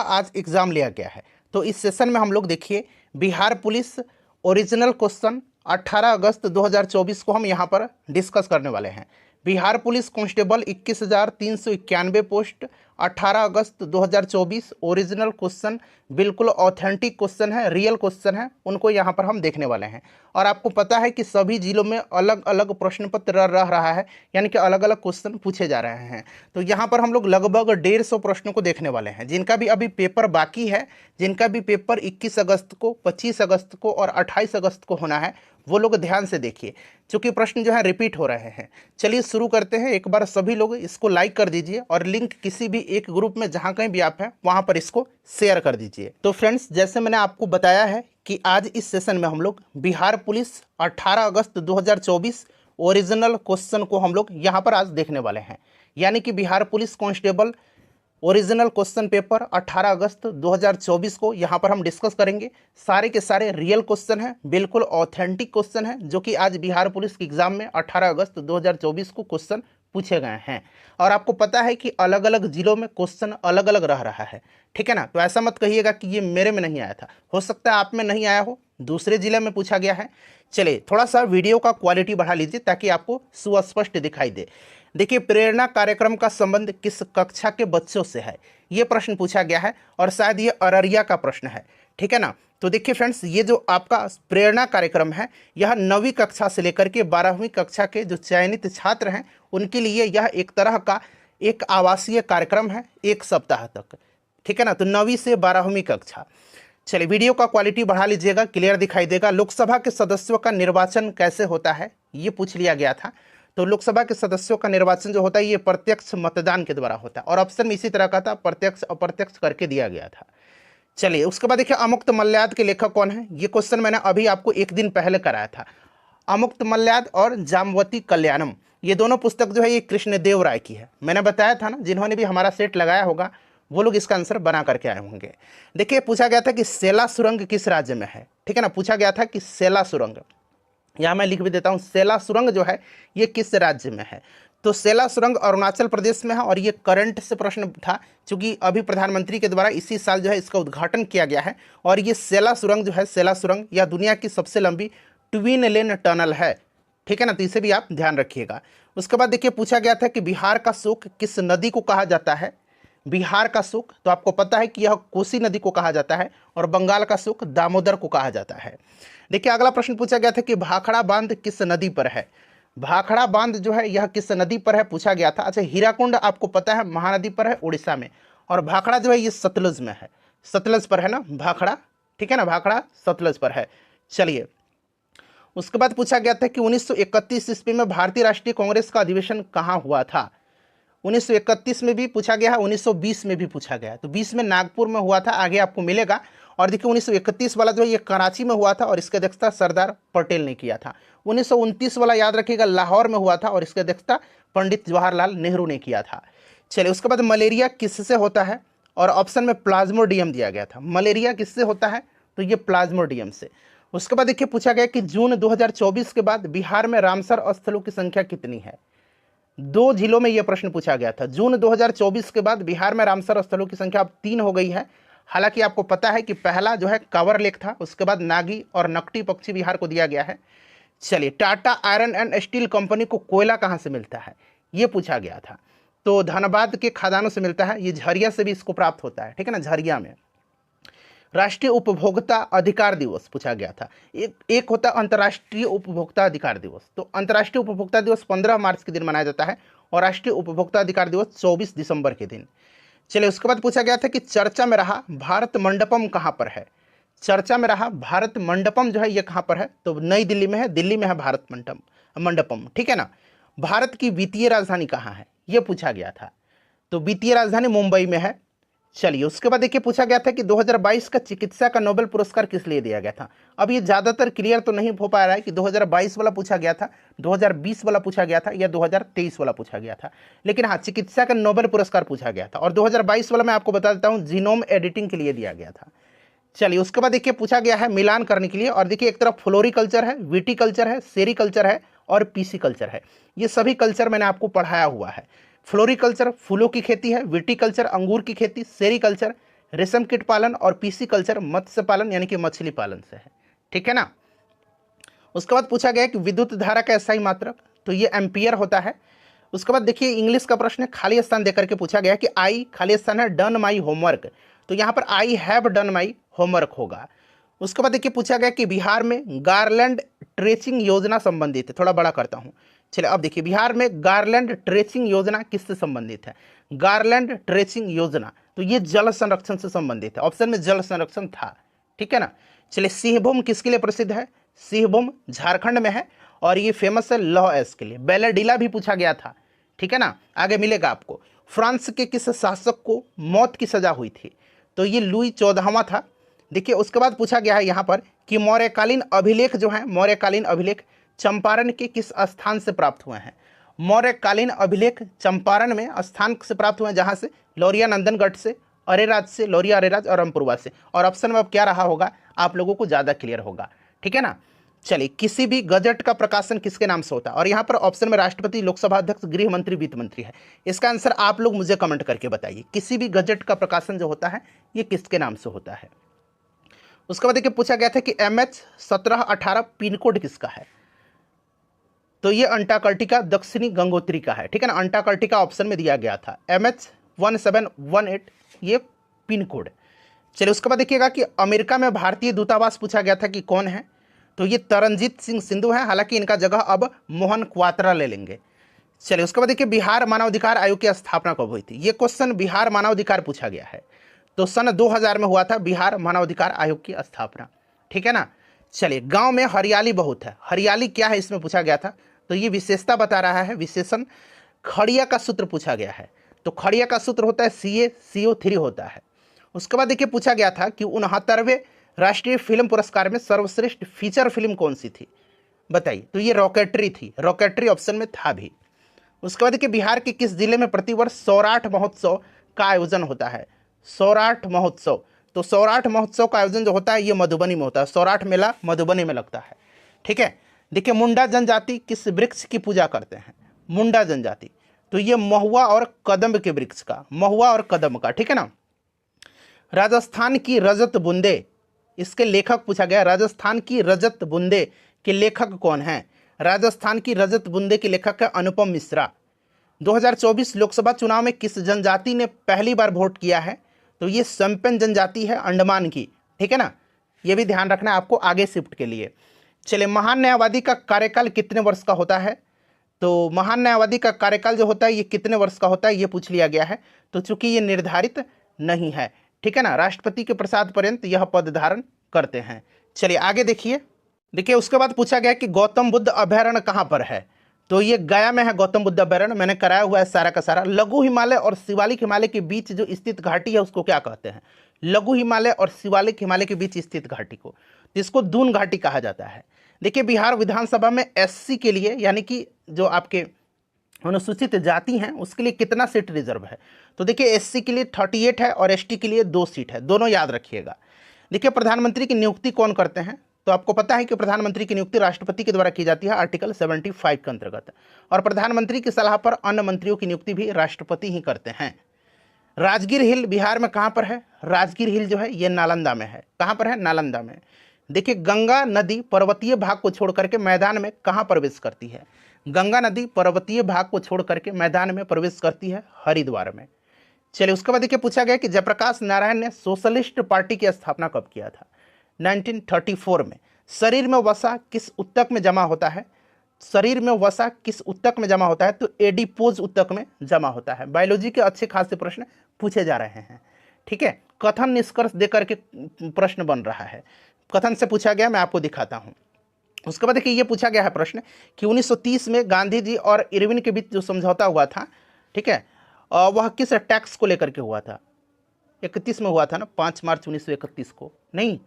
आज एग्जाम लिया गया है। तो इस सेशन में हम लोग देखिए बिहार पुलिस ओरिजिनल क्वेश्चन 18 अगस्त 2024 को हम यहाँ पर डिस्कस करने वाले हैं। बिहार पुलिस कांस्टेबल 21,391 पोस्ट 18 अगस्त 2024 ओरिजिनल क्वेश्चन, बिल्कुल ऑथेंटिक क्वेश्चन है, रियल क्वेश्चन है, उनको यहाँ पर हम देखने वाले हैं। और आपको पता है कि सभी जिलों में अलग अलग प्रश्न पत्र रह रहा है, यानी कि अलग अलग क्वेश्चन पूछे जा रहे हैं। तो यहाँ पर हम लोग लगभग 150 प्रश्नों को देखने वाले हैं, जिनका भी अभी पेपर बाकी है, जिनका भी पेपर 21 अगस्त को, 25 अगस्त को और 28 अगस्त को होना है, वो लोग ध्यान से देखिए, क्योंकि प्रश्न जो है रिपीट हो रहे हैं। चलिए शुरू करते हैं। एक बार सभी लोग इसको लाइक कर दीजिए और लिंक किसी भी एक ग्रुप में जहां कहीं भी आप हैं वहां पर इसको शेयर कर दीजिए। तो फ्रेंड्स, जैसे मैंने आपको बताया है कि आज इस सेशन में हम लोग बिहार पुलिस 18 अगस्त 2024 ओरिजिनल क्वेश्चन को हम लोग यहाँ पर आज देखने वाले हैं। यानी कि Bihar police constable original question paper 18 अगस्त 2024 को यहाँ पर हम डिस्कस करेंगे। सारे के सारे रियल क्वेश्चन हैं, बिल्कुल ऑथेंटिक क्वेश्चन हैं, जो कि आज बिहार पुलिस के एग्जाम में 18 अगस्त 2024 को क्वेश्चन पूछे गए हैं। और आपको पता है कि अलग अलग जिलों में क्वेश्चन अलग अलग रह रहा है, ठीक है ना। तो ऐसा मत कहिएगा कि ये मेरे में नहीं आया था, हो सकता है आप में नहीं आया हो, दूसरे जिले में पूछा गया है। चलिए थोड़ा सा वीडियो का क्वालिटी बढ़ा लीजिए ताकि आपको सुस्पष्ट दिखाई दे। देखिए, प्रेरणा कार्यक्रम का संबंध किस कक्षा के बच्चों से है, ये प्रश्न पूछा गया है और शायद ये अररिया का प्रश्न है, ठीक है ना। तो देखिए फ्रेंड्स, ये जो आपका प्रेरणा कार्यक्रम है, यह 9वीं कक्षा से लेकर के 12वीं कक्षा के जो चयनित छात्र हैं उनके लिए यह एक तरह का एक आवासीय कार्यक्रम है, 1 सप्ताह तक, ठीक है ना। तो 9वीं से 12वीं कक्षा। चलिए वीडियो का क्वालिटी बढ़ा लीजिएगा, क्लियर दिखाई देगा। लोकसभा के सदस्यों का निर्वाचन कैसे होता है, ये पूछ लिया गया था। तो लोकसभा के सदस्यों का निर्वाचन जो होता है ये प्रत्यक्ष मतदान के द्वारा होता है, और ऑप्शन में इसी तरह का था, प्रत्यक्ष अप्रत्यक्ष करके दिया गया था। चलिए उसके बाद देखिए, अमुक्त मल्याद के लेखक कौन है, ये क्वेश्चन मैंने अभी आपको एक दिन पहले कराया था। अमुक्त मल्याद और जामवती कल्याणम, ये दोनों पुस्तक जो है ये कृष्णदेव राय की है। मैंने बताया था ना, जिन्होंने भी हमारा सेट लगाया होगा वो लोग इसका आंसर बना करके आए होंगे। देखिए पूछा गया था कि सेला सुरंग किस राज्य में है, ठीक है ना। पूछा गया था कि सेला सुरंग, यहाँ मैं लिख भी देता हूँ, सेला सुरंग जो है ये किस राज्य में है। तो सेला सुरंग अरुणाचल प्रदेश में है, और ये करंट से प्रश्न था, क्योंकि अभी प्रधानमंत्री के द्वारा इसी साल जो है इसका उद्घाटन किया गया है। और ये सेला सुरंग जो है, सेला सुरंग यह दुनिया की सबसे लंबी ट्विन लेन टनल है, ठीक है ना। तो इसे भी आप ध्यान रखिएगा। उसके बाद देखिए पूछा गया था कि बिहार का शोक किस नदी को कहा जाता है। बिहार का शोक, तो आपको पता है कि यह कोसी नदी को कहा जाता है, और बंगाल का शोक दामोदर को कहा जाता है। देखिए अगला प्रश्न पूछा गया था कि भाखड़ा बांध किस नदी पर है। भाखड़ा बांध जो है यह किस नदी पर है पूछा गया था। अच्छा, हीराकुंड आपको पता है महानदी पर है, उड़ीसा में, और भाखड़ा जो है ये सतलुज में है, सतलज पर है ना भाखड़ा, ठीक है ना, भाखड़ा सतलज पर है। चलिए उसके बाद पूछा गया था कि 1931 ईस्वी में भारतीय राष्ट्रीय कांग्रेस का अधिवेशन कहाँ हुआ था। 1931 में भी पूछा गया है, 1920 में भी पूछा गया है। तो 20 में नागपुर में हुआ था, आगे आपको मिलेगा। और देखिए 1931 वाला जो है ये कराची में हुआ था, और इसकी अध्यक्षता सरदार पटेल ने किया था। 1929 वाला याद रखिएगा लाहौर में हुआ था, और इसकी अध्यक्षता पंडित जवाहरलाल नेहरू ने किया था। चलिए उसके बाद मलेरिया किससे होता है, और ऑप्शन में प्लाज्मोडियम दिया गया था। मलेरिया किससे होता है, तो ये प्लाज्मोडियम से। उसके बाद देखिए पूछा गया कि जून 2024 के बाद बिहार में रामसर स्थलों की संख्या कितनी है। 2 जिलों में यह प्रश्न पूछा गया था। जून 2024 के बाद बिहार में रामसर स्थलों की संख्या अब 3 हो गई है। हालांकि आपको पता है कि पहला जो है कांवर लेक था, उसके बाद नागी और नकटी पक्षी बिहार को दिया गया है। चलिए, Tata iron and steel company को कोयला कहाँ से मिलता है, ये पूछा गया था। तो धनबाद के खदानों से मिलता है, ये झरिया से भी इसको प्राप्त होता है, ठीक है ना, झरिया में। राष्ट्रीय उपभोक्ता अधिकार दिवस पूछा गया था। एक होता अंतर्राष्ट्रीय उपभोक्ता अधिकार दिवस। तो अंतर्राष्ट्रीय उपभोक्ता दिवस 15 मार्च के दिन मनाया जाता है, और राष्ट्रीय उपभोक्ता अधिकार दिवस 24 दिसंबर के दिन। चलिए उसके बाद पूछा गया था कि चर्चा में रहा भारत मंडपम कहाँ पर है। चर्चा में रहा भारत मंडपम जो है ये कहाँ पर है, तो नई दिल्ली में है, दिल्ली में है भारत मंडपम, ठीक है ना। भारत की वित्तीय राजधानी कहाँ है, ये पूछा गया था। तो वित्तीय राजधानी मुंबई में है। चलिए उसके बाद देखिए पूछा गया था कि 2022 का चिकित्सा का नोबेल पुरस्कार किस लिए दिया गया था। अब ये ज़्यादातर क्लियर तो नहीं हो पा रहा है कि 2022 वाला पूछा गया था, 2020 वाला पूछा गया था, या 2023 वाला पूछा गया था। लेकिन हाँ, चिकित्सा का नोबेल पुरस्कार पूछा गया था, और 2022 वाला मैं आपको बता देता हूँ जीनोम एडिटिंग के लिए दिया गया था। चलिए उसके बाद देखिए पूछा गया है मिलान करने के लिए, और देखिए एक तरफ फ्लोरिकल्चर है, विटीकल्चर है, सेरीकल्चर है, और पीसीकल्चर है। ये सभी कल्चर मैंने आपको पढ़ाया हुआ है। फ्लोरिकल्चर फूलों की खेती है, विटीकल्चर अंगूर की खेती, सेरीकल्चर रेशम कीट पालन और पीसी कल्चर मत्स्य पालन यानी कि मछली पालन से है, ठीक है ना। उसके बाद पूछा गया कि विद्युत धारा का SI मात्रक, तो ये एम्पियर होता है। उसके बाद देखिए इंग्लिश का प्रश्न है, खाली स्थान देकर के पूछा गया कि आई खाली स्थान है डन माई होमवर्क, तो यहाँ पर I have done my homework होगा। उसके बाद देखिए पूछा गया कि बिहार में गारलैंड ट्रेचिंग योजना संबंधित है, थोड़ा बड़ा करता हूँ। चलिए अब देखिए बिहार में गारलैंड ट्रेचिंग योजना किससे संबंधित है? गारलैंड ट्रेचिंग योजना, तो ये जल संरक्षण से संबंधित है। ऑप्शन में जल संरक्षण था, ठीक है ना। चलिए सिंहभूम किसके लिए प्रसिद्ध है? सिंहभूम झारखंड में है और ये फेमस है लौह अयस्क के लिए। बैलेडीला भी पूछा गया था, ठीक है ना, आगे मिलेगा आपको। फ्रांस के किस शासक को मौत की सजा हुई थी? तो ये लुई 14वां था। देखिए उसके बाद पूछा गया है यहाँ पर कि मौर्यकालीन अभिलेख जो है, मौर्यकालीन अभिलेख चंपारण के किस स्थान से प्राप्त हुए हैं? मौर्यकालीन अभिलेख चंपारण में स्थान से प्राप्त हुए हैं, जहाँ से लौरिया नंदनगढ़ से, अरेराज से, लौरिया अरेराज और रामपुरवा से। और ऑप्शन में अब क्या रहा होगा आप लोगों को ज़्यादा क्लियर होगा, ठीक है ना। चलिए किसी भी गजट का प्रकाशन किसके नाम से होता है? और यहाँ पर ऑप्शन में राष्ट्रपति, लोकसभा अध्यक्ष, गृह मंत्री, वित्त मंत्री है। इसका आंसर आप लोग मुझे कमेंट करके बताइए, किसी भी गजट का प्रकाशन जो होता है ये किसके नाम से होता है। उसके बाद देखिए पूछा गया था कि MH 1718 पिन कोड किसका है? तो ये अंटार्कटिका दक्षिणी गंगोत्री का है, ठीक है ना। अंटार्कटिका ऑप्शन में दिया गया था। MH 1718 ये पिन कोड। चलिए उसके बाद देखिएगा कि अमेरिका में भारतीय दूतावास पूछा गया था कि कौन है? तो ये तरनजीत सिंह सिंधु है, हालांकि इनका जगह अब मोहन क्वात्रा ले लेंगे। चलिए उसके बाद देखिए बिहार मानवाधिकार आयोग की स्थापना कब हुई थी? ये क्वेश्चन बिहार मानवाधिकार पूछा गया है, तो सन 2000 में हुआ था बिहार मानवाधिकार आयोग की स्थापना, ठीक है ना। चलिए गांव में हरियाली बहुत है, हरियाली क्या है इसमें पूछा गया था, तो ये विशेषता बता रहा है, विशेषण। खड़िया का सूत्र पूछा गया है, तो खड़िया का सूत्र होता है CaCO3 होता है। उसके बाद देखिए पूछा गया था कि 69वें राष्ट्रीय फिल्म पुरस्कार में सर्वश्रेष्ठ फीचर फिल्म कौन सी थी? बताइए। तो ये रॉकेटरी थी, रॉकेटरी ऑप्शन में था भी। उसके बाद देखिए बिहार के किस जिले में प्रतिवर्ष सौराठ महोत्सव का आयोजन होता है? सौराठ महोत्सव, तो सौराठ महोत्सव का आयोजन जो होता है ये मधुबनी में होता है। सौराठ मेला मधुबनी में लगता है, ठीक है। देखिए मुंडा जनजाति किस वृक्ष की पूजा करते हैं? मुंडा जनजाति, तो ये महुआ और कदम्ब के वृक्ष का, महुआ और कदम्ब का, ठीक है ना। राजस्थान की रजत बूंदे, इसके लेखक पूछा गया, राजस्थान की रजत बूंदे के लेखक कौन हैं? राजस्थान की रजत बूंदे के लेखक है अनुपम मिश्रा। 2024 लोकसभा चुनाव में किस जनजाति ने पहली बार वोट किया है? तो ये सम्पन जनजाति है अंडमान की, ठीक है ना। ये भी ध्यान रखना है आपको आगे शिफ्ट के लिए। चलिए महान न्यायवादी का कार्यकाल कितने वर्ष का होता है? तो महान न्यायवादी का कार्यकाल जो होता है ये कितने वर्ष का होता है ये पूछ लिया गया है, तो चूंकि ये निर्धारित नहीं है, ठीक है ना। राष्ट्रपति के प्रसाद पर्यंत यह पद धारण करते हैं। चलिए आगे देखिए। देखिए उसके बाद पूछा गया कि गौतम बुद्ध अभयारण्य कहाँ पर है? तो ये गया में है गौतम बुद्ध अभयारण्य, मैंने कराया हुआ है सारा का सारा। लघु हिमालय और शिवालिक हिमालय के बीच जो स्थित घाटी है उसको क्या कहते हैं? लघु हिमालय और शिवालिक हिमालय के बीच स्थित घाटी को, जिसको दून घाटी कहा जाता है। देखिए बिहार विधानसभा में SC के लिए, यानी कि जो आपके अनुसूचित जाति हैं उसके लिए कितना सीट रिजर्व है? तो देखिए SC के लिए 38 है और ST के लिए 2 सीट है, दोनों याद रखिएगा। देखिए प्रधानमंत्री की नियुक्ति कौन करते हैं? तो आपको पता है कि प्रधानमंत्री की नियुक्ति राष्ट्रपति के द्वारा की जाती है आर्टिकल 75 के अंतर्गत, और प्रधानमंत्री की सलाह पर अन्य मंत्रियों की नियुक्ति भी राष्ट्रपति ही करते हैं। राजगीर हिल बिहार में कहाँ पर है? राजगीर हिल जो है ये नालंदा में है। कहाँ पर है? नालंदा में। देखिए गंगा नदी पर्वतीय भाग को छोड़ करके मैदान में कहाँ प्रवेश करती है? गंगा नदी पर्वतीय भाग को छोड़ करके मैदान में प्रवेश करती है हरिद्वार में। चलिए उसके बाद देखिए पूछा गया कि जयप्रकाश नारायण ने सोशलिस्ट पार्टी की स्थापना कब किया था? 1934 में। शरीर में वसा किस ऊतक में जमा होता है? शरीर में वसा किस ऊतक में जमा होता है? तो एडिपोज ऊतक में जमा होता है। बायोलॉजी के अच्छे खासे प्रश्न पूछे जा रहे हैं, ठीक है। कथन निष्कर्ष देकर के प्रश्न बन रहा है, कथन से पूछा गया, मैं आपको दिखाता हूं। उसके बाद देखिए ये पूछा गया है प्रश्न कि 1930 में गांधी जी और इरविन के बीच जो समझौता हुआ था, ठीक है, वह किस टैक्स को लेकर के हुआ था? 31 में हुआ था ना, 5 मार्च 1931 को, नहीं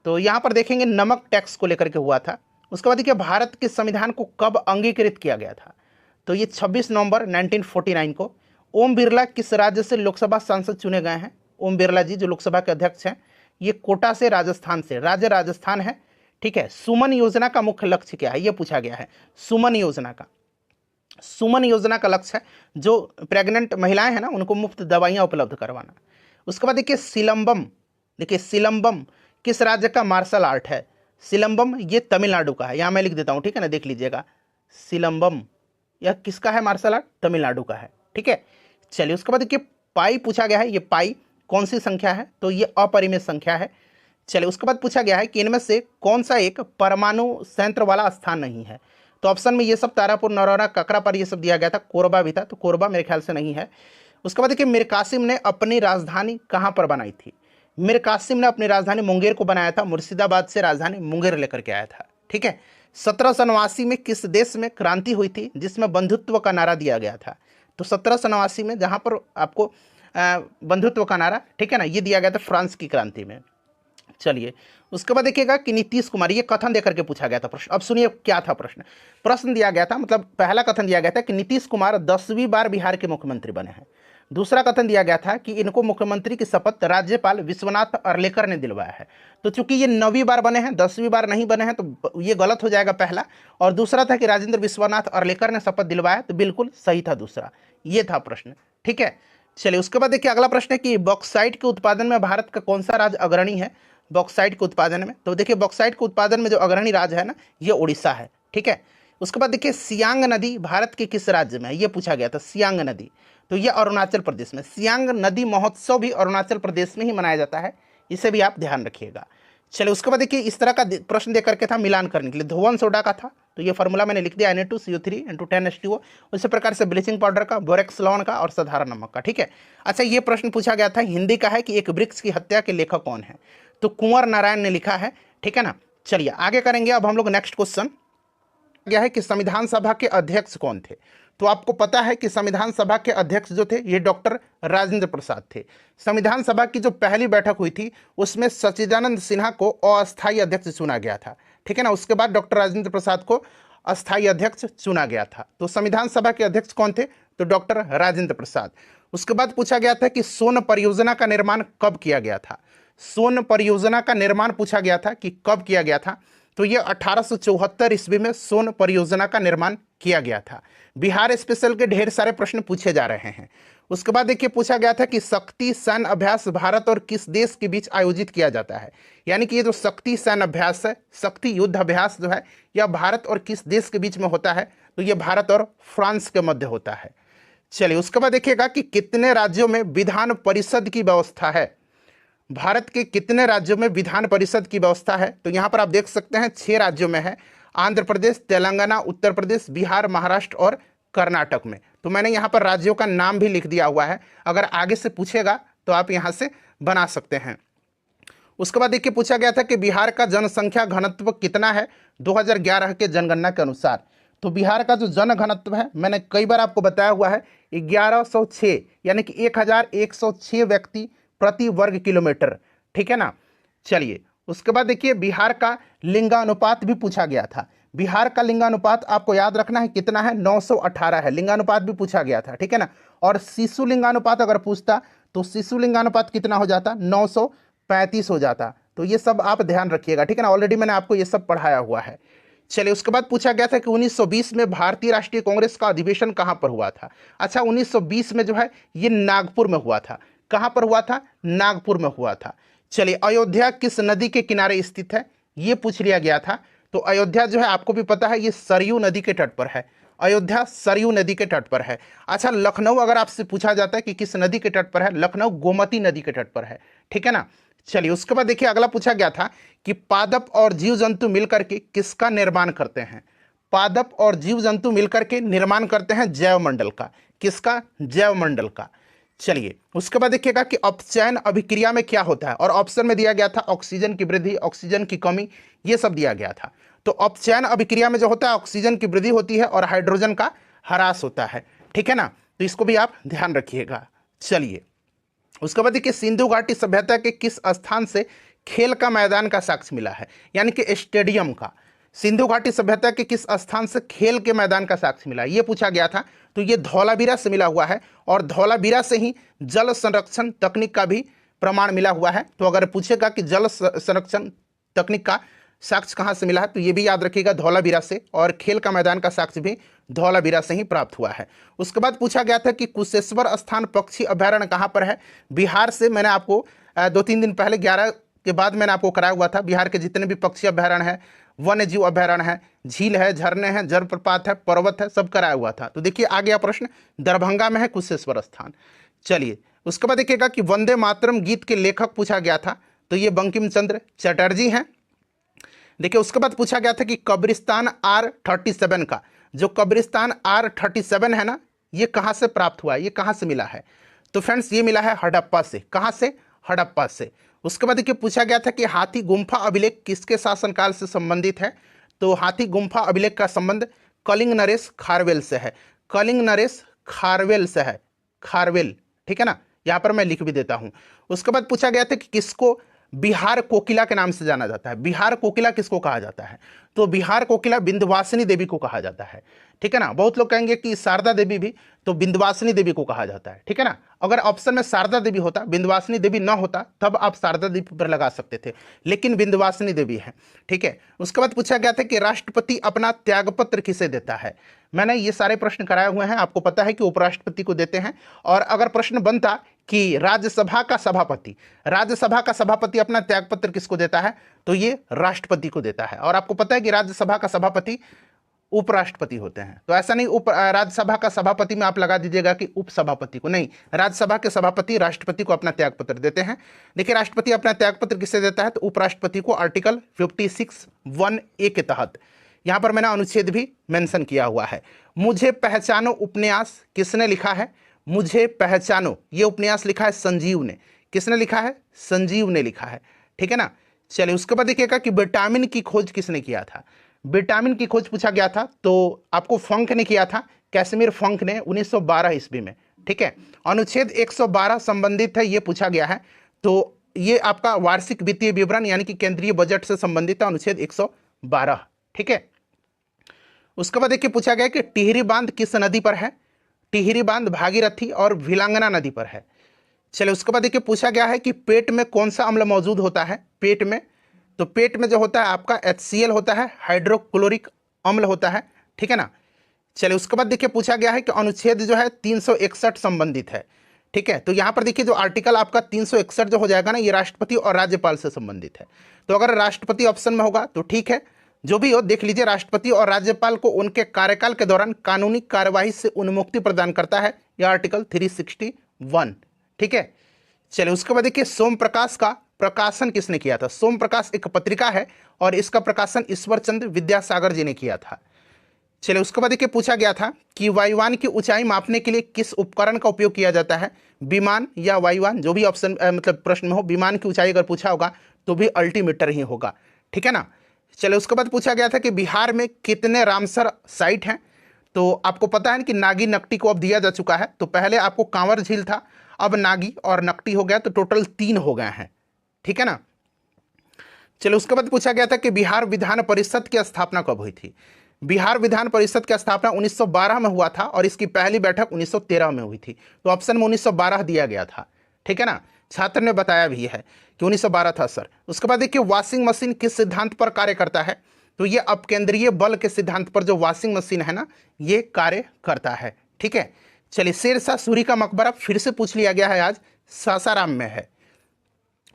तो यहाँ पर देखेंगे नमक टैक्स को लेकर के हुआ था। उसके बाद देखिए भारत के संविधान को कब अंगीकृत किया गया था? तो ये 26 नवंबर 1949 को। ओम बिरला किस राज्य से लोकसभा सांसद चुने गए हैं? ओम बिरला जी जो लोकसभा के अध्यक्ष हैं ये कोटा से, राजस्थान से, राज्य राजस्थान है, ठीक है। सुमन योजना का मुख्य लक्ष्य क्या है? ये पूछा गया है। सुमन योजना का लक्ष्य है जो प्रेग्नेंट महिलाएं हैं ना उनको मुफ्त दवाइयाँ उपलब्ध करवाना। उसके बाद देखिए सिलंबम, देखिए सिलंबम किस राज्य का मार्शल आर्ट है? सिलंबम ये तमिलनाडु का है, यहाँ मैं लिख देता हूँ, ठीक है ना, देख लीजिएगा। सिलंबम यह किसका है मार्शल आर्ट? तमिलनाडु का है, ठीक है। चलिए उसके बाद देखिए पाई पूछा गया है, ये पाई कौन सी संख्या है? तो ये अपरिमेय संख्या है। चलिए उसके बाद पूछा गया है कि इनमें से कौन सा एक परमाणु संयंत्र वाला स्थान नहीं है? तो ऑप्शन में ये सब तारापुर, नरौरा, ककरा पर ये सब दिया गया था, कोरबा भी था, तो कोरबा मेरे ख्याल से नहीं है। उसके बाद देखिए मीर कासिम ने अपनी राजधानी कहाँ पर बनाई थी? मीर कासिम ने अपनी राजधानी मुंगेर को बनाया था, मुर्शिदाबाद से राजधानी मुंगेर लेकर के आया था, ठीक है। 1789 में किस देश में क्रांति हुई थी जिसमें बंधुत्व का नारा दिया गया था? तो 1789 में जहाँ पर आपको बंधुत्व का नारा, ठीक है ना, ये दिया गया था फ्रांस की क्रांति में। चलिए उसके बाद देखिएगा कि नीतीश कुमार, ये कथन देकर के पूछा गया था प्रश्न। अब सुनिए क्या था प्रश्न। प्रश्न दिया गया था, मतलब पहला कथन दिया गया था कि नीतीश कुमार 10वीं बार बिहार के मुख्यमंत्री बने हैं। दूसरा कथन दिया गया था कि इनको मुख्यमंत्री की शपथ राज्यपाल विश्वनाथ अर्लेकर ने दिलवाया है। तो चूंकि ये 9वीं बार बने हैं, 10वीं बार नहीं बने हैं, तो ये गलत हो जाएगा पहला। और दूसरा था कि राजेंद्र विश्वनाथ अर्लेकर ने शपथ दिलवाया, तो बिल्कुल सही था दूसरा। ये था प्रश्न, ठीक है। चलिए उसके बाद देखिए अगला प्रश्न है कि बॉक्साइट के उत्पादन में भारत का कौन सा राज्य अग्रणी है? बॉक्साइट के उत्पादन में, तो देखिए बॉक्साइट के उत्पादन में जो अग्रणी राज्य है ना, ये उड़ीसा है, ठीक है। उसके बाद देखिए सियांग नदी भारत के किस राज्य में है? ये पूछा गया था, सियांग नदी, तो ये अरुणाचल प्रदेश में। सियांग नदी महोत्सव भी अरुणाचल प्रदेश में ही मनाया जाता है, इसे भी आप ध्यान रखिएगा। चलिए उसके बाद देखिए इस तरह का प्रश्न दे करके था मिलान करने के लिए, धोवन सोडा का था, तो ये फॉर्मूला मैंने लिख दिया Na2CO3 × 10H2O। उसी प्रकार से ब्लीचिंग पाउडर का, बोरेक्स लॉन का और साधारण नमक का, ठीक है। अच्छा ये प्रश्न पूछा गया था हिंदी का है कि एक वृक्ष की हत्या के लेखक कौन है? तो कुंवर नारायण ने लिखा है, ठीक है ना। चलिए आगे करेंगे अब हम लोग नेक्स्ट क्वेश्चन। गया है कि संविधान सभा के अध्यक्ष कौन थे? तो आपको पता है कि संविधान सभा के अध्यक्ष जो थे ये डॉक्टर राजेंद्र प्रसाद थे। संविधान सभा की जो पहली बैठक हुई थी उसमें सच्चिदानंद सिन्हा को अस्थायी अध्यक्ष चुना गया था, ठीक है ना। उसके बाद डॉक्टर राजेंद्र प्रसाद को अस्थायी अध्यक्ष चुना गया था। तो संविधान सभा के अध्यक्ष कौन थे? तो डॉक्टर राजेंद्र प्रसाद। उसके बाद पूछा गया था कि सोन परियोजना का निर्माण कब किया गया था? सोन परियोजना का निर्माण पूछा गया था कि कब किया गया था? तो ये 1874 ईस्वी में सोन परियोजना का निर्माण किया गया था। बिहार स्पेशल के ढेर सारे प्रश्न पूछे जा रहे हैं। उसके बाद देखिए पूछा गया था कि शक्ति सैन्य अभ्यास भारत और किस देश के बीच आयोजित किया जाता है? यानी कि ये जो शक्ति सैन्य अभ्यास है, शक्ति युद्ध अभ्यास जो है, यह भारत और किस देश के बीच में होता है? तो ये भारत और फ्रांस के मध्य होता है। चलिए उसके बाद देखिएगा कि कितने राज्यों में विधान परिषद की व्यवस्था है? भारत के कितने राज्यों में विधान परिषद की व्यवस्था है? तो यहाँ पर आप देख सकते हैं 6 राज्यों में है, आंध्र प्रदेश, तेलंगाना, उत्तर प्रदेश, बिहार, महाराष्ट्र और कर्नाटक में। तो मैंने यहाँ पर राज्यों का नाम भी लिख दिया हुआ है, अगर आगे से पूछेगा तो आप यहाँ से बना सकते हैं। उसके बाद देखिए पूछा गया था कि बिहार का जनसंख्या घनत्व कितना है 2011 के जनगणना के अनुसार? तो बिहार का जो जन घनत्व है, मैंने कई बार आपको बताया हुआ है, 1106 यानी कि 1106 व्यक्ति प्रति वर्ग किलोमीटर, ठीक है ना। चलिए उसके बाद देखिए बिहार का लिंगानुपात भी पूछा गया था। बिहार का लिंगानुपात आपको याद रखना है कितना है? 918 है। लिंगानुपात भी पूछा गया था, ठीक है ना। और शिशु लिंगानुपात अगर पूछता तो शिशु लिंगानुपात कितना हो जाता? 935 हो जाता। तो ये सब आप ध्यान रखिएगा, ठीक है ना, ऑलरेडी मैंने आपको ये सब पढ़ाया हुआ है। चलिए उसके बाद पूछा गया था कि 1920 में भारतीय राष्ट्रीय कांग्रेस का अधिवेशन कहाँ पर हुआ था? अच्छा 1920 में जो है ये नागपुर में हुआ था। कहाँ पर हुआ था? नागपुर में हुआ था। चलिए अयोध्या किस नदी के किनारे स्थित है? ये पूछ लिया गया था। तो अयोध्या जो है आपको भी पता है ये सरयू नदी के तट पर है। अयोध्या सरयू नदी के तट पर है। अच्छा लखनऊ अगर आपसे पूछा जाता है कि किस नदी के तट पर है? लखनऊ गोमती नदी के तट पर है, ठीक है ना। चलिए उसके बाद देखिए अगला पूछा गया था कि पादप और जीव जंतु मिलकर के किसका निर्माण करते हैं? पादप और जीव जंतु मिलकर के निर्माण करते हैं जैव मंडल का। किसका? जैव मंडल का। चलिए उसके बाद देखिएगा कि अपचयन अभिक्रिया में क्या होता है, और ऑप्शन में दिया गया था ऑक्सीजन की वृद्धि, ऑक्सीजन की कमी, ये सब दिया गया था। तो अपचयन अभिक्रिया में जो होता है ऑक्सीजन की वृद्धि होती है और हाइड्रोजन का ह्रास होता है, ठीक है ना। तो इसको भी आप ध्यान रखिएगा। चलिए उसके बाद देखिए सिंधु घाटी सभ्यता के किस स्थान से खेल का मैदान का साक्ष्य मिला है? यानी कि स्टेडियम का। सिंधु घाटी सभ्यता के किस स्थान से खेल के मैदान का साक्ष्य मिला, ये पूछा गया था। तो ये धौलावीरा से मिला हुआ है, और धौलावीरा से ही जल संरक्षण तकनीक का भी प्रमाण मिला हुआ है। तो अगर पूछेगा कि जल संरक्षण तकनीक का साक्ष्य कहाँ से मिला है, तो ये भी याद रखिएगा धौलावीरा से, और खेल का मैदान का साक्ष्य भी धौलावीरा से ही प्राप्त हुआ है। उसके बाद पूछा गया था कि कुशेश्वर स्थान पक्षी अभयारण्य कहाँ पर है, बिहार से। मैंने आपको 2-3 दिन पहले 11 के बाद मैंने आपको कराया हुआ था, बिहार के जितने भी पक्षी अभयारण्य है, वन्य जीव अभयारण्य है, झील है, झरने हैं, जलप्रपात है, पर्वत है, सब कराया हुआ था। तो देखिए आ गया प्रश्न, दरभंगा में है कुशेश्वर स्थान। चलिए उसके बाद देखिएगा कि वंदे मातरम गीत के लेखक पूछा गया था, तो ये बंकिम चंद्र चटर्जी हैं। देखिए उसके बाद पूछा गया था कि कब्रिस्तान R37 का, जो कब्रिस्तान R37 है ना, ये कहाँ से प्राप्त हुआ है, ये कहाँ से मिला है, तो फ्रेंड्स ये मिला है हड़प्पा से। कहाँ से, हड़प्पा से। उसके बाद देखिए पूछा गया था कि हाथी गुम्फा अभिलेख किसके शासनकाल से संबंधित है, तो हाथी गुम्फा अभिलेख का संबंध कलिंग नरेश खारवेल से है। कलिंग नरेश खारवेल से है, खारवेल, ठीक है ना, यहाँ पर मैं लिख भी देता हूँ। उसके बाद पूछा गया था कि किसको बिहार कोकिला के नाम से जाना जाता है, बिहार कोकिला किसको कहा जाता है, तो बिहार कोकिला विंध्यवासिनी देवी को कहा जाता है, ठीक है ना। बहुत लोग कहेंगे कि शारदा देवी भी, तो विंध्यवासिनी देवी को कहा जाता है, ठीक है ना। अगर ऑप्शन में शारदा देवी होता, विंध्यवासिनी देवी ना होता, तब आप शारदा देवी पर लगा सकते थे, लेकिन विंध्यवासिनी देवी है, ठीक है। उसके बाद पूछा गया था कि राष्ट्रपति अपना त्यागपत्र किसे देता है। मैंने ये सारे प्रश्न कराए हुए हैं, आपको पता है कि उपराष्ट्रपति को देते हैं। और अगर प्रश्न बनता कि राज्यसभा का सभापति, राज्यसभा का सभापति अपना त्यागपत्र किसको देता है, तो ये राष्ट्रपति को देता है। और आपको पता है कि राज्यसभा का सभापति उपराष्ट्रपति होते हैं, तो ऐसा नहीं राज्यसभा का सभापति में आप लगा दीजिएगा कि उपसभापति को, नहीं, राज्यसभा के सभापति राष्ट्रपति को अपना त्यागपत्र देते हैं। देखिए राष्ट्रपति अपना त्यागपत्र किससे देता है, तो उपराष्ट्रपति को आर्टिकल 56(1)(a) के तहत। यहाँ पर मैंने अनुच्छेद भी मेंशन किया हुआ है। मुझे पहचानो उपन्यास किसने लिखा है, मुझे पहचानो ये उपन्यास लिखा है संजीव ने। किसने लिखा है, संजीव ने लिखा है, ठीक है ना। चलिए उसके बाद देखिएगा कि विटामिन की खोज किसने किया था, विटामिन की खोज पूछा गया था, तो आपको फंक ने किया था, कैसिमिर फंक ने 1912 ईस्वी में, ठीक है। अनुच्छेद 112 संबंधित है, ये पूछा गया है, तो ये आपका वार्षिक वित्तीय विवरण यानी कि केंद्रीय बजट से संबंधित है, अनुच्छेद 112, ठीक है। उसके बाद देखिए पूछा गया कि टिहरी बांध किस नदी पर है, टिहरी बांध भागीरथी और भिलांगना नदी पर है। चलिए उसके बाद देखिए पूछा गया है कि पेट में कौन सा अम्ल मौजूद होता है, पेट में, तो पेट में जो होता है आपका HCl होता है, हाइड्रोक्लोरिक अम्ल होता है, ठीक है ना। चलिए उसके बाद देखिए पूछा गया है कि अनुच्छेद जो है 361 संबंधित है, ठीक है। तो यहाँ पर देखिए जो आर्टिकल आपका 361 जो हो जाएगा ना, ये राष्ट्रपति और राज्यपाल से संबंधित है। तो अगर राष्ट्रपति ऑप्शन में होगा तो ठीक है, जो भी हो देख लीजिए, राष्ट्रपति और राज्यपाल को उनके कार्यकाल के दौरान कानूनी कार्यवाही से उन्मुक्ति प्रदान करता है, यह आर्टिकल 361, ठीक है। चलिए उसके बाद देखिए सोम प्रकाश का प्रकाशन किसने किया था, सोम प्रकाश एक पत्रिका है और इसका प्रकाशन ईश्वर चंद्र विद्यासागर जी ने किया था। चलिए उसके बाद देखिए पूछा गया था कि वायुयान की ऊंचाई मापने के लिए किस उपकरण का उपयोग किया जाता है, विमान या वायुयान, जो भी ऑप्शन मतलब प्रश्न में हो, विमान की ऊंचाई अगर पूछा होगा तो भी अल्टीमीटर ही होगा, ठीक है ना। चलिए उसके बाद पूछा गया था कि बिहार में कितने रामसर साइट हैं, तो आपको पता है कि नागी नकटी को अब दिया जा चुका है, तो पहले आपको कांवर झील था, अब नागी और नकटी हो गया, तो टोटल 3 हो गए हैं, ठीक है ना। चलिए उसके बाद पूछा गया था कि बिहार विधान परिषद की स्थापना कब हुई थी। बिहार विधान परिषद की स्थापना 1912 में हुआ था और इसकी पहली बैठक 1913 में हुई थी, तो ऑप्शन में 1912 दिया गया था, ठीक है ना। छात्र ने बताया भी है कि 1912 था सर। उसके बाद देखिए वॉशिंग मशीन किस सिद्धांत पर कार्य करता है, तो ये अपकेंद्रीय बल के सिद्धांत पर जो वॉशिंग मशीन है ना, ये कार्य करता है, ठीक है। चलिए शेरशाह सूरी का मकबरा फिर से पूछ लिया गया है, आज सासाराम में है।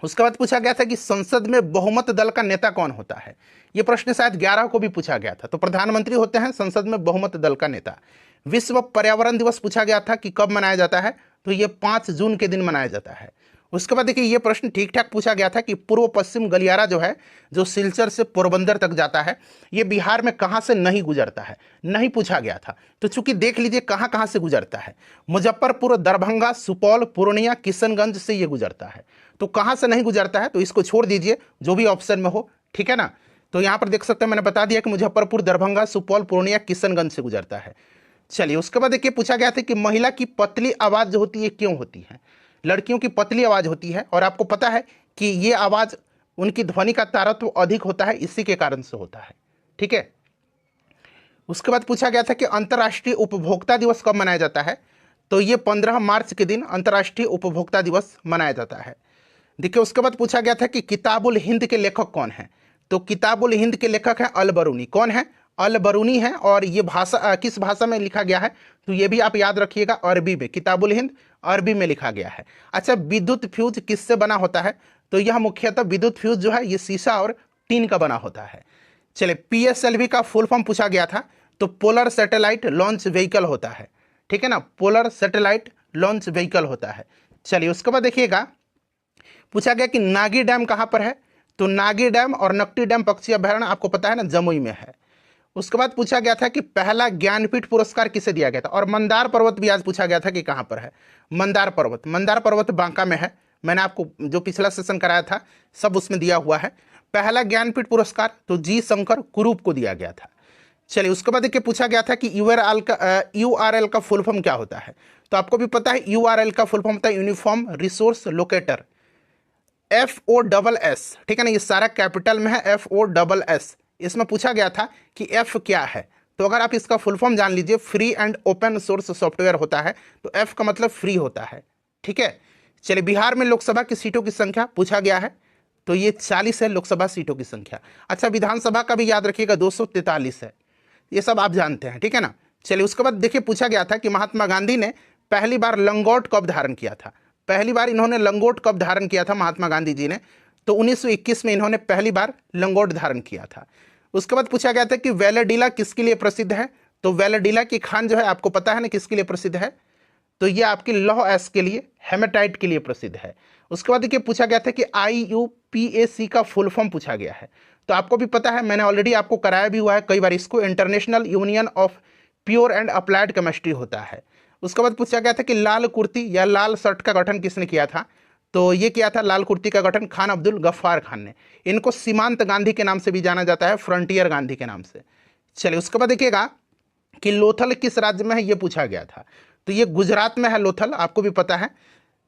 उसके बाद पूछा गया था कि संसद में बहुमत दल का नेता कौन होता है, ये प्रश्न शायद 11 को भी पूछा गया था, तो प्रधानमंत्री होते हैं संसद में बहुमत दल का नेता। विश्व पर्यावरण दिवस पूछा गया था कि कब मनाया जाता है, तो ये 5 जून के दिन मनाया जाता है। उसके बाद देखिए ये प्रश्न ठीक ठाक पूछा गया था कि पूर्व पश्चिम गलियारा जो है, जो सिलचर से पोरबंदर तक जाता है, ये बिहार में कहाँ से नहीं गुजरता है, नहीं पूछा गया था। तो चूंकि देख लीजिए कहाँ कहाँ से गुजरता है, मुजफ्फरपुर, दरभंगा, सुपौल, पूर्णिया, किशनगंज से ये गुजरता है, तो कहाँ से नहीं गुजरता है, तो इसको छोड़ दीजिए जो भी ऑप्शन में हो, ठीक है ना। तो यहाँ पर देख सकते हैं मैंने बता दिया कि मुजफ्फरपुर, दरभंगा, सुपौल, पूर्णिया, किशनगंज से गुजरता है। चलिए उसके बाद देखिए पूछा गया था कि महिला की पतली आवाज़ जो होती है क्यों होती है, लड़कियों की पतली आवाज़ होती है, और आपको पता है कि ये आवाज़ उनकी ध्वनि का तारत्व अधिक होता है, इसी के कारण से होता है, ठीक है। उसके बाद पूछा गया था कि अंतर्राष्ट्रीय उपभोक्ता दिवस कब मनाया जाता है, तो ये 15 मार्च के दिन अंतर्राष्ट्रीय उपभोक्ता दिवस मनाया जाता है। देखिए उसके बाद पूछा गया था कि किताबुल हिंद के लेखक कौन हैं, तो किताबुल हिंद के लेखक हैं अल बरूनी। कौन है? अल बरूनी है। और ये भाषा किस भाषा में लिखा गया है? तो ये भी आप याद रखिएगा, अरबी में। किताबुल हिंद अरबी में लिखा गया है। अच्छा, विद्युत फ्यूज किससे बना होता है? तो यह मुख्यतः विद्युत फ्यूज जो है ये शीशा और टीन का बना होता है। चलिए, PSLV का फुल फॉर्म पूछा गया था, तो पोलर सैटेलाइट लॉन्च व्हीकल होता है। ठीक है ना, पोलर सैटेलाइट लॉन्च व्हीकल होता है। चलिए, उसके बाद देखिएगा, पूछा गया कि नागी डैम कहाँ पर है? तो नागी डैम और नकटी डैम पक्षी अभयारण्य आपको पता है ना, जमुई में है। उसके बाद पूछा गया था कि पहला ज्ञानपीठ पुरस्कार किसे दिया गया था? और मंदार पर्वत भी आज पूछा गया था कि कहाँ पर है। मंदार पर्वत बांका में है। मैंने आपको जो पिछला सेशन कराया था सब उसमें दिया हुआ है। पहला ज्ञानपीठ पुरस्कार तो जी शंकर कुरूप को दिया गया था। चलिए, उसके बाद देखिए, पूछा गया था कि URL का फुल फॉर्म क्या होता है? तो आपको भी पता है URL का फुल फॉर्म होता है यूनिफॉर्म रिसोर्स लोकेटर, FOSS। ठीक है ना, ये सारा कैपिटल में है, FOSS। इसमें पूछा गया था कि F क्या है? तो अगर आप इसका फुल फॉर्म जान लीजिए, free and open source software होता है। तो F का मतलब फ्री होता है। ठीक है। चलिए, बिहार में लोकसभा की सीटों की संख्या पूछा गया है, तो ये 40 है लोकसभा सीटों की संख्या। अच्छा, विधानसभा का भी याद रखिएगा, 243 है। ये सब आप जानते हैं। ठीक है ना। चलिए, उसके बाद देखिए, पूछा गया था कि महात्मा गांधी ने पहली बार लंगोट कब धारण किया था? पहली बार इन्होंने लंगोट कब धारण किया था महात्मा गांधी जी ने? तो 1921 में इन्होंने पहली बार लंगोट धारण किया था। उसके बाद पूछा गया था कि वेलेडिला किसके लिए प्रसिद्ध है? तो वेलेडिला की खान जो है आपको पता है ना किसके लिए प्रसिद्ध है? तो ये आपकी लौह एस के लिए, हेमेटाइट के लिए प्रसिद्ध है। उसके बाद देखिए, पूछा गया था कि IUPAC का फुल फॉर्म पूछा गया है। तो आपको भी पता है, मैंने ऑलरेडी आपको कराया भी हुआ है कई बार इसको, international union of pure and applied chemistry होता है। उसके बाद पूछा गया था कि लाल कुर्ती या लाल शर्ट का गठन किसने किया था? तो ये किया था लाल कुर्ती का गठन खान अब्दुल गफ्फार खान ने। इनको सीमांत गांधी के नाम से भी जाना जाता है, फ्रंटियर गांधी के नाम से। चलिए, उसके बाद देखिएगा कि लोथल किस राज्य में है, ये पूछा गया था। तो ये गुजरात में है लोथल, आपको भी पता है।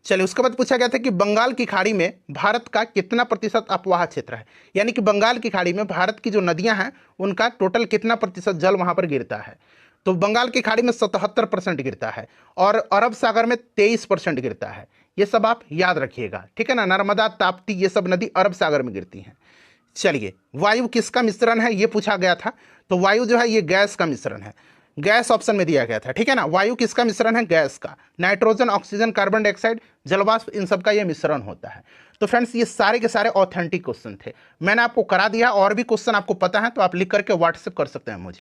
चलिए, उसके बाद पूछा गया था कि बंगाल की खाड़ी में भारत का कितना प्रतिशत अपवाह क्षेत्र है? यानी कि बंगाल की खाड़ी में भारत की जो नदियां हैं उनका टोटल कितना प्रतिशत जल वहां पर गिरता है? तो बंगाल की खाड़ी में 77% गिरता है और अरब सागर में 23% गिरता है। ये सब आप याद रखिएगा। ठीक है ना, नर्मदा, ताप्ती, ये सब नदी अरब सागर में गिरती हैं। चलिए, वायु किसका मिश्रण है, ये पूछा गया था। तो वायु जो है ये गैस का मिश्रण है, गैस ऑप्शन में दिया गया था। ठीक है ना, वायु किसका मिश्रण है? गैस का। नाइट्रोजन, ऑक्सीजन, कार्बन डाइऑक्साइड, जलवाष्प, इन सब का ये मिश्रण होता है। तो फ्रेंड्स, ये सारे के सारे ऑथेंटिक क्वेश्चन थे, मैंने आपको करा दिया। और भी क्वेश्चन आपको पता है तो आप लिख करके व्हाट्सएप कर सकते हैं मुझे।